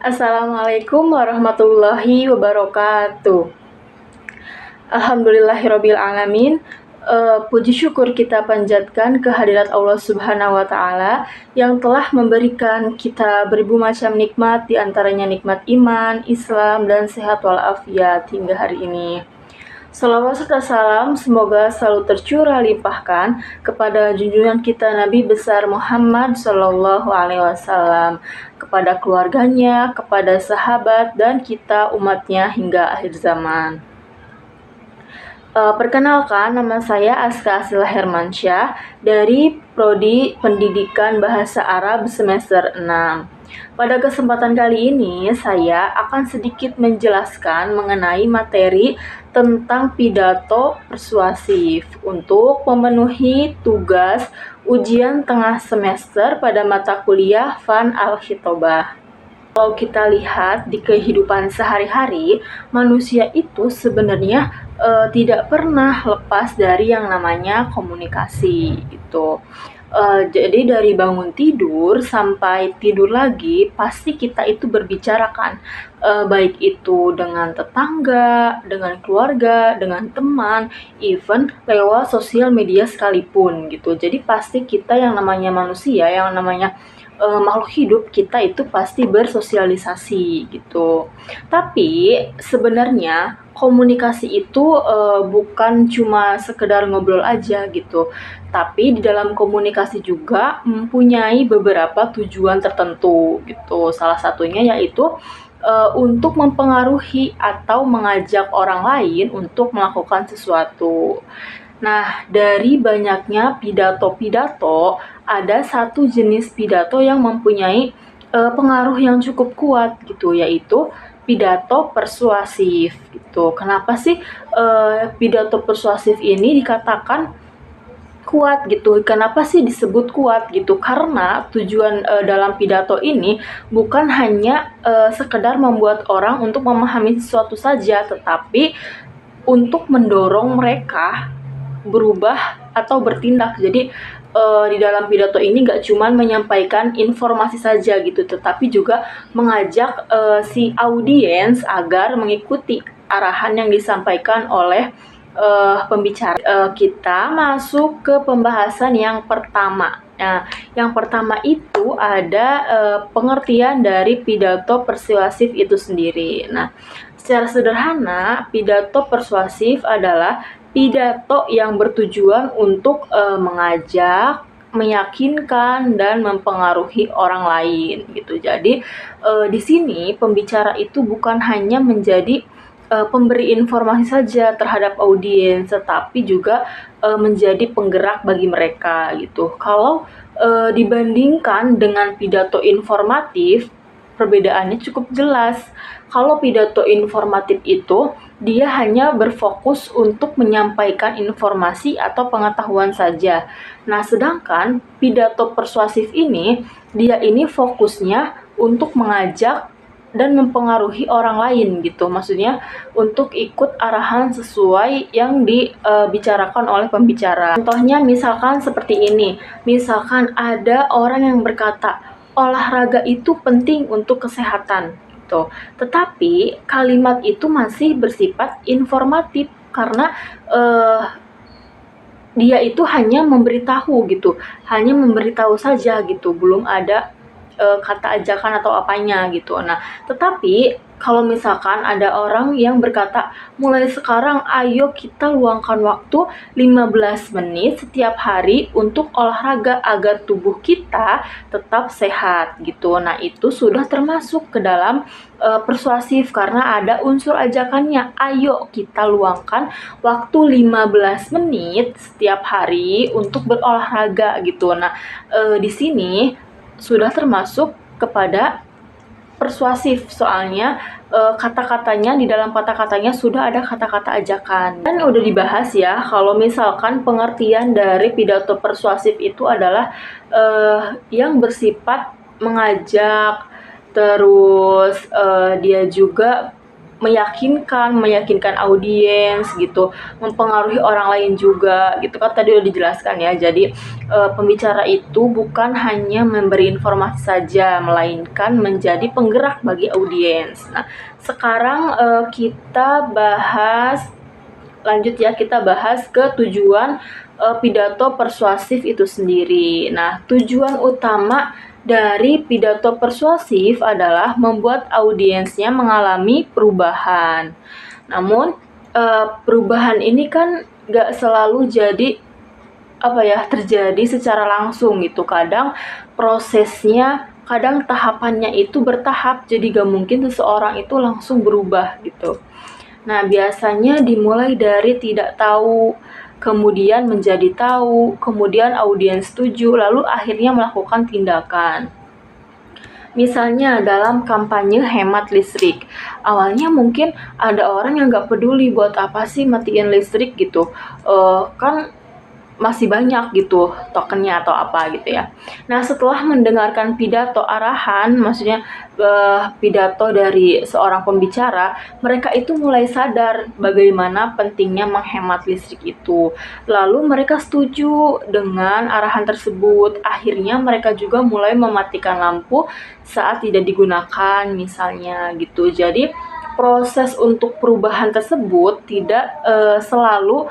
Assalamualaikum warahmatullahi wabarakatuh. Alhamdulillahirabbil alamin. Puji syukur kita panjatkan kehadirat Allah Subhanahu wa taala yang telah memberikan kita beribu macam nikmat, di antaranya nikmat iman, Islam, dan sehat walafiat hingga hari ini. Salawat serta salam semoga selalu tercurah limpahkan kepada junjungan kita Nabi besar Muhammad Sallallahu Alaihi Wasallam, kepada keluarganya, kepada sahabat, dan kita umatnya hingga akhir zaman. Perkenalkan, nama saya Aska Asila Hermansyah dari Prodi Pendidikan Bahasa Arab semester 6. Pada kesempatan kali ini, saya akan sedikit menjelaskan mengenai materi tentang pidato persuasif untuk memenuhi tugas ujian tengah semester pada mata kuliah Fan Al-Khitobah. Kalau kita lihat di kehidupan sehari-hari, manusia itu sebenarnya tidak pernah lepas dari yang namanya komunikasi gitu. Jadi dari bangun tidur sampai tidur lagi, pasti kita itu berbicara kan, baik itu dengan tetangga, dengan keluarga, dengan teman, even lewat sosial media sekalipun gitu. Jadi pasti kita yang namanya manusia, yang namanya makhluk hidup, kita itu pasti bersosialisasi gitu. Tapi sebenarnya komunikasi itu bukan cuma sekedar ngobrol aja gitu. Tapi di dalam komunikasi juga mempunyai beberapa tujuan tertentu gitu. Salah satunya yaitu untuk mempengaruhi atau mengajak orang lain untuk melakukan sesuatu. Nah, dari banyaknya pidato-pidato, ada satu jenis pidato yang mempunyai pengaruh yang cukup kuat gitu, yaitu pidato persuasif gitu. Kenapa sih pidato persuasif ini dikatakan kuat gitu? Kenapa sih disebut kuat gitu? Karena tujuan dalam pidato ini bukan hanya sekedar membuat orang untuk memahami sesuatu saja, tetapi untuk mendorong mereka berubah atau bertindak. Jadi di dalam pidato ini gak cuma menyampaikan informasi saja gitu, tetapi juga mengajak si audiens agar mengikuti arahan yang disampaikan oleh pembicara. Kita masuk ke pembahasan yang pertama. Nah, yang pertama itu ada pengertian dari pidato persuasif itu sendiri. Nah, secara sederhana, pidato persuasif adalah pidato yang bertujuan untuk mengajak, meyakinkan, dan mempengaruhi orang lain gitu. Jadi di sini pembicara itu bukan hanya menjadi pemberi informasi saja terhadap audiens, tetapi juga menjadi penggerak bagi mereka gitu. Kalau dibandingkan dengan pidato informatif, perbedaannya cukup jelas. Kalau pidato informatif itu, dia hanya berfokus untuk menyampaikan informasi atau pengetahuan saja. Nah, sedangkan pidato persuasif ini, dia ini fokusnya untuk mengajak dan mempengaruhi orang lain gitu. Maksudnya untuk ikut arahan sesuai yang dibicarakan oleh pembicara. Contohnya misalkan seperti ini. Misalkan ada orang yang berkata, olahraga itu penting untuk kesehatan gitu. Tetapi kalimat itu masih bersifat informatif karena dia itu hanya memberitahu gitu, hanya memberitahu saja gitu, belum ada kata ajakan atau apanya gitu. Nah, tetapi kalau misalkan ada orang yang berkata, mulai sekarang ayo kita luangkan waktu 15 menit setiap hari untuk olahraga agar tubuh kita tetap sehat gitu. Nah, itu sudah termasuk ke dalam persuasif karena ada unsur ajakannya. Ayo kita luangkan waktu 15 menit setiap hari untuk berolahraga gitu. Nah, di sini sudah termasuk kepada persuasif, soalnya kata-katanya, di dalam kata-katanya sudah ada kata-kata ajakan. Dan udah dibahas ya, kalau misalkan pengertian dari pidato persuasif itu adalah yang bersifat mengajak, terus dia juga meyakinkan audiens gitu, mempengaruhi orang lain juga gitu kan, tadi udah dijelaskan ya. Jadi pembicara itu bukan hanya memberi informasi saja, melainkan menjadi penggerak bagi audiens. Nah, sekarang kita bahas ke tujuan pidato persuasif itu sendiri. Nah, tujuan utama dari pidato persuasif adalah membuat audiensnya mengalami perubahan. Namun, perubahan ini kan gak selalu terjadi secara langsung gitu. Kadang prosesnya, kadang tahapannya itu bertahap, jadi gak mungkin seseorang itu langsung berubah gitu. Nah, biasanya dimulai dari tidak tahu, kemudian menjadi tahu, kemudian audiens setuju, lalu akhirnya melakukan tindakan. Misalnya dalam kampanye hemat listrik, awalnya mungkin ada orang yang nggak peduli buat apa sih matiin listrik gitu, kan masih banyak gitu tokennya atau apa gitu ya. Nah, setelah mendengarkan pidato arahan, maksudnya pidato dari seorang pembicara, mereka itu mulai sadar bagaimana pentingnya menghemat listrik itu. Lalu mereka setuju dengan arahan tersebut. Akhirnya mereka juga mulai mematikan lampu saat tidak digunakan misalnya gitu. Jadi proses untuk perubahan tersebut tidak selalu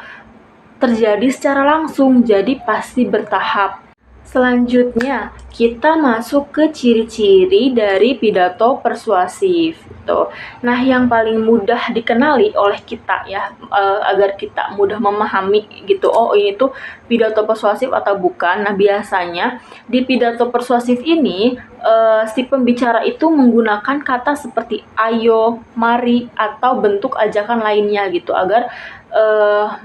terjadi secara langsung, jadi pasti bertahap. Selanjutnya, kita masuk ke ciri-ciri dari pidato persuasif. Gitu. Nah, yang paling mudah dikenali oleh kita ya, agar kita mudah memahami gitu, oh ini tuh pidato persuasif atau bukan. Nah, biasanya di pidato persuasif ini, si pembicara itu menggunakan kata seperti ayo, mari, atau bentuk ajakan lainnya gitu, agar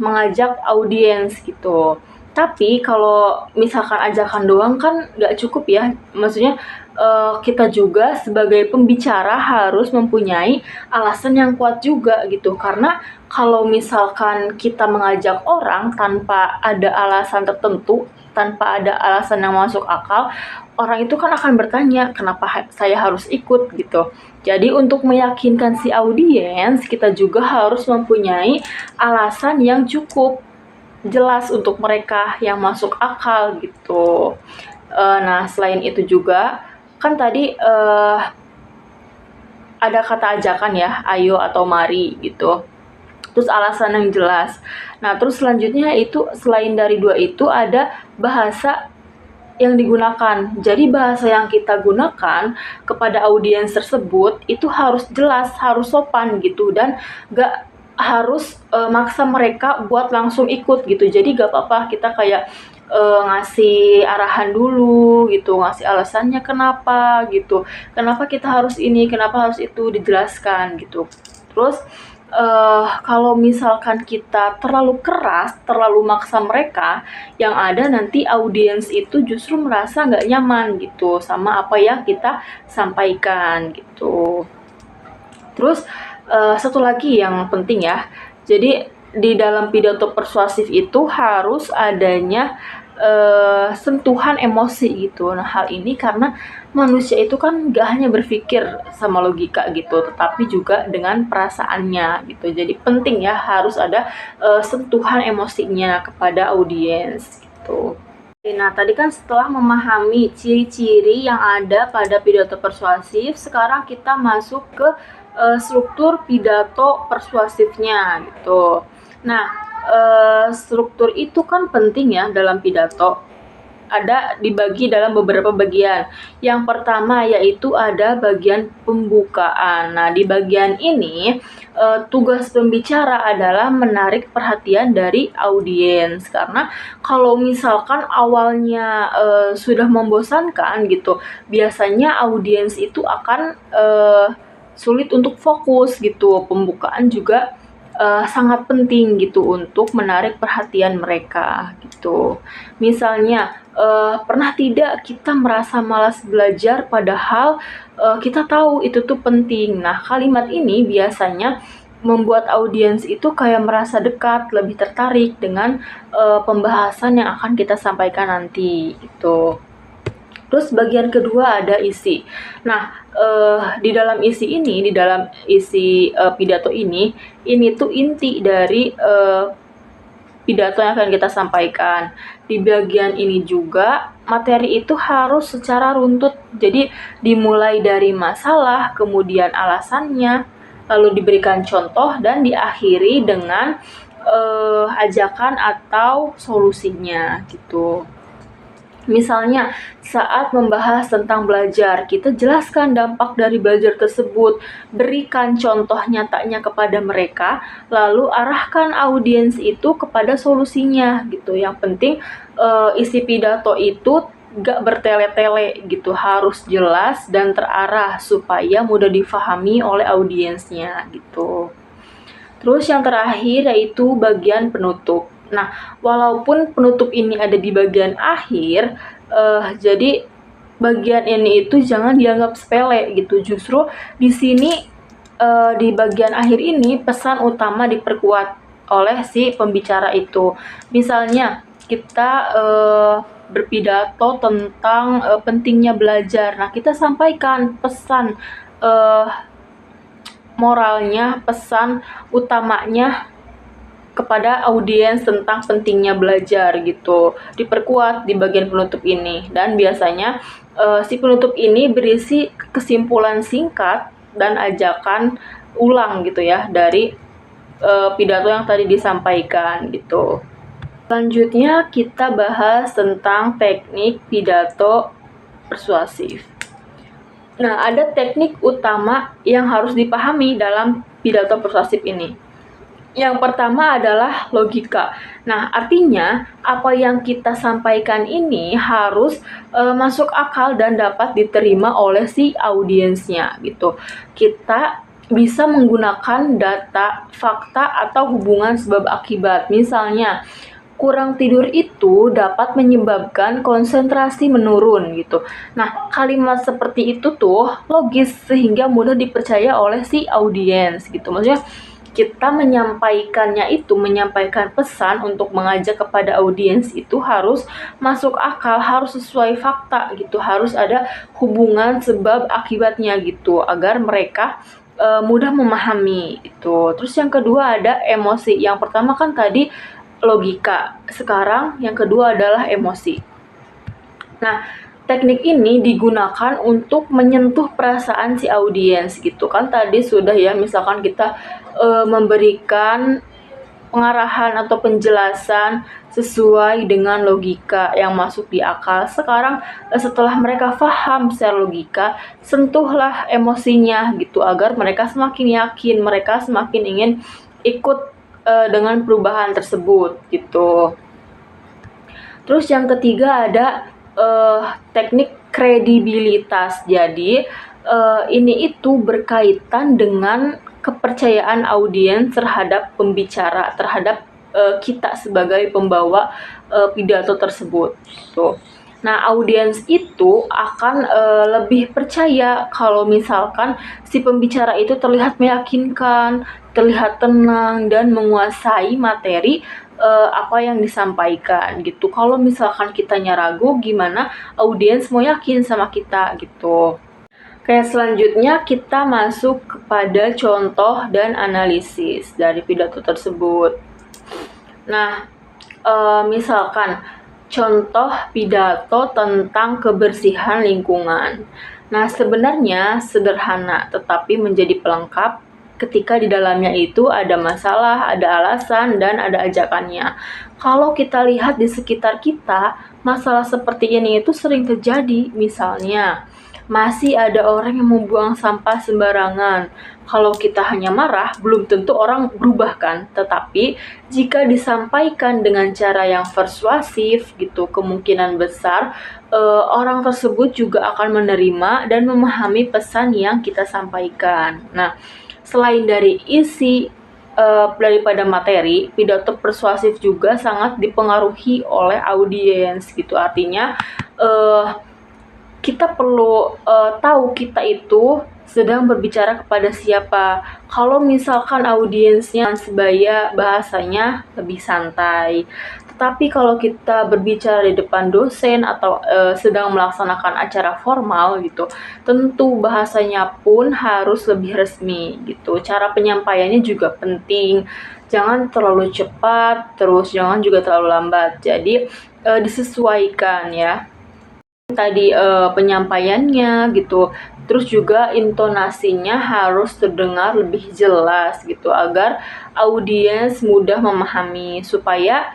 mengajak audiens gitu. Tapi kalau misalkan ajakan doang kan nggak cukup ya, maksudnya kita juga sebagai pembicara harus mempunyai alasan yang kuat juga gitu. Karena kalau misalkan kita mengajak orang tanpa ada alasan tertentu, tanpa ada alasan yang masuk akal, orang itu kan akan bertanya, kenapa saya harus ikut gitu. Jadi untuk meyakinkan si audiens, kita juga harus mempunyai alasan yang cukup jelas untuk mereka, yang masuk akal gitu. Nah, selain itu juga kan tadi ada kata ajakan ya, ayo atau mari gitu. Terus alasan yang jelas. Nah, terus selanjutnya itu selain dari dua itu ada bahasa yang digunakan. Jadi bahasa yang kita gunakan kepada audiens tersebut itu harus jelas, harus sopan gitu, dan gak harus maksa mereka buat langsung ikut gitu. Jadi gak apa-apa kita kayak ngasih arahan dulu gitu, ngasih alasannya kenapa gitu, kenapa kita harus ini, kenapa harus itu, dijelaskan gitu. Terus kalau misalkan kita terlalu keras, terlalu maksa mereka, yang ada nanti audiens itu justru merasa nggak nyaman gitu sama apa yang kita sampaikan gitu. Terus satu lagi yang penting ya, jadi di dalam pidato persuasif itu harus adanya sentuhan emosi gitu. Nah, hal ini karena manusia itu kan gak hanya berpikir sama logika gitu, tetapi juga dengan perasaannya gitu. Jadi penting ya harus ada sentuhan emosinya kepada audiens gitu. Nah, tadi kan setelah memahami ciri-ciri yang ada pada pidato persuasif, sekarang kita masuk ke struktur pidato persuasifnya gitu. Nah, struktur itu kan penting ya dalam pidato. Ada dibagi dalam beberapa bagian. Yang pertama yaitu ada bagian pembukaan. Nah, di bagian ini tugas pembicara adalah menarik perhatian dari audiens. Karena kalau misalkan awalnya sudah membosankan gitu, biasanya audiens itu akan sulit untuk fokus gitu. Pembukaan juga sangat penting gitu untuk menarik perhatian mereka gitu. Misalnya pernah tidak kita merasa malas belajar padahal kita tahu itu tuh penting. Nah, kalimat ini biasanya membuat audiens itu kayak merasa dekat, lebih tertarik dengan pembahasan yang akan kita sampaikan nanti gitu. Terus bagian kedua ada isi. Nah, di dalam isi pidato ini tuh inti dari pidato yang akan kita sampaikan. Di bagian ini juga materi itu harus secara runtut. Jadi dimulai dari masalah, kemudian alasannya, lalu diberikan contoh dan diakhiri dengan ajakan atau solusinya gitu. Misalnya, saat membahas tentang belajar, kita jelaskan dampak dari belajar tersebut, berikan contoh nyatanya kepada mereka, lalu arahkan audiens itu kepada solusinya gitu. Yang penting isi pidato itu gak bertele-tele gitu, harus jelas dan terarah supaya mudah difahami oleh audiensnya gitu. Terus yang terakhir yaitu bagian penutup. Nah, walaupun penutup ini ada di bagian akhir, jadi bagian ini itu jangan dianggap sepele gitu. Justru di sini di bagian akhir ini pesan utama diperkuat oleh si pembicara itu. Misalnya kita berpidato tentang pentingnya belajar. Nah, kita sampaikan pesan moralnya, pesan utamanya kepada audiens tentang pentingnya belajar gitu, diperkuat di bagian penutup ini. Dan biasanya si penutup ini berisi kesimpulan singkat dan ajakan ulang gitu ya dari pidato yang tadi disampaikan gitu. Selanjutnya kita bahas tentang teknik pidato persuasif. Nah, ada teknik utama yang harus dipahami dalam pidato persuasif ini. Yang pertama adalah logika. Nah, artinya apa yang kita sampaikan ini harus masuk akal dan dapat diterima oleh si audiensnya gitu. Kita bisa menggunakan data, fakta, atau hubungan sebab akibat. Misalnya, kurang tidur itu dapat menyebabkan konsentrasi menurun gitu. Nah, kalimat seperti itu tuh logis sehingga mudah dipercaya oleh si audiens gitu. Maksudnya kita menyampaikan pesan untuk mengajak kepada audiens itu harus masuk akal, harus sesuai fakta gitu, harus ada hubungan sebab akibatnya gitu agar mereka mudah memahami itu. Terus yang kedua ada emosi. Yang pertama kan tadi logika, sekarang yang kedua adalah emosi. Nah, teknik ini digunakan untuk menyentuh perasaan si audiens gitu kan. Tadi sudah ya, misalkan kita memberikan pengarahan atau penjelasan sesuai dengan logika yang masuk di akal. Sekarang setelah mereka paham secara logika, sentuhlah emosinya gitu agar mereka semakin yakin, mereka semakin ingin ikut dengan perubahan tersebut gitu. Terus yang ketiga ada teknik kredibilitas. Jadi ini itu berkaitan dengan kepercayaan audiens terhadap pembicara, terhadap kita sebagai pembawa pidato tersebut. Tuh. Nah, audiens itu akan lebih percaya kalau misalkan si pembicara itu terlihat meyakinkan, terlihat tenang dan menguasai materi apa yang disampaikan gitu. Kalau misalkan kitanya ragu, gimana audiens mau yakin sama kita gitu. Kayak selanjutnya kita masuk kepada contoh dan analisis dari pidato tersebut. Nah, misalkan contoh pidato tentang kebersihan lingkungan. Nah, sebenarnya sederhana tetapi menjadi pelengkap ketika di dalamnya itu ada masalah, ada alasan, dan ada ajakannya. Kalau kita lihat di sekitar kita, masalah seperti ini itu sering terjadi. Misalnya, masih ada orang yang membuang sampah sembarangan. Kalau kita hanya marah, belum tentu orang berubah kan. Tetapi jika disampaikan dengan cara yang persuasif gitu, kemungkinan besar orang tersebut juga akan menerima dan memahami pesan yang kita sampaikan. Nah, selain dari isi daripada materi, pidato persuasif juga sangat dipengaruhi oleh audiens gitu. Artinya kita perlu tahu kita itu sedang berbicara kepada siapa. Kalau misalkan audiensnya sebaya, bahasanya lebih santai. Tetapi kalau kita berbicara di depan dosen atau sedang melaksanakan acara formal gitu, tentu bahasanya pun harus lebih resmi gitu. Cara penyampaiannya juga penting. Jangan terlalu cepat, terus jangan juga terlalu lambat. Jadi disesuaikan ya tadi penyampaiannya gitu. Terus juga intonasinya harus terdengar lebih jelas gitu agar audiens mudah memahami supaya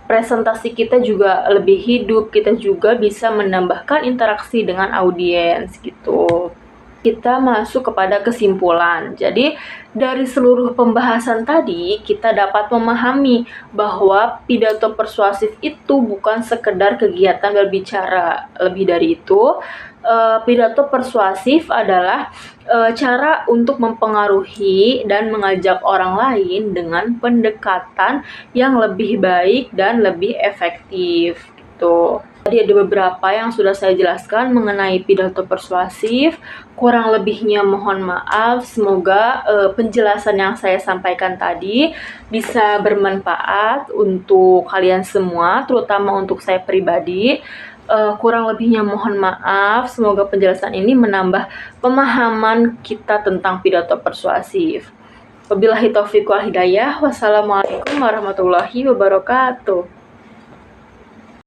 presentasi kita juga lebih hidup, kita juga bisa menambahkan interaksi dengan audiens gitu. Kita masuk kepada kesimpulan. Jadi, dari seluruh pembahasan tadi, kita dapat memahami bahwa pidato persuasif itu bukan sekedar kegiatan berbicara. Lebih dari itu, pidato persuasif adalah cara untuk mempengaruhi dan mengajak orang lain dengan pendekatan yang lebih baik dan lebih efektif. Gitu. Tadi ada beberapa yang sudah saya jelaskan mengenai pidato persuasif. Kurang lebihnya mohon maaf. Semoga penjelasan yang saya sampaikan tadi bisa bermanfaat untuk kalian semua, terutama untuk saya pribadi. Kurang lebihnya mohon maaf. Semoga penjelasan ini menambah pemahaman kita tentang pidato persuasif. Wabillahi taufiq wal hidayah. Wassalamualaikum warahmatullahi wabarakatuh.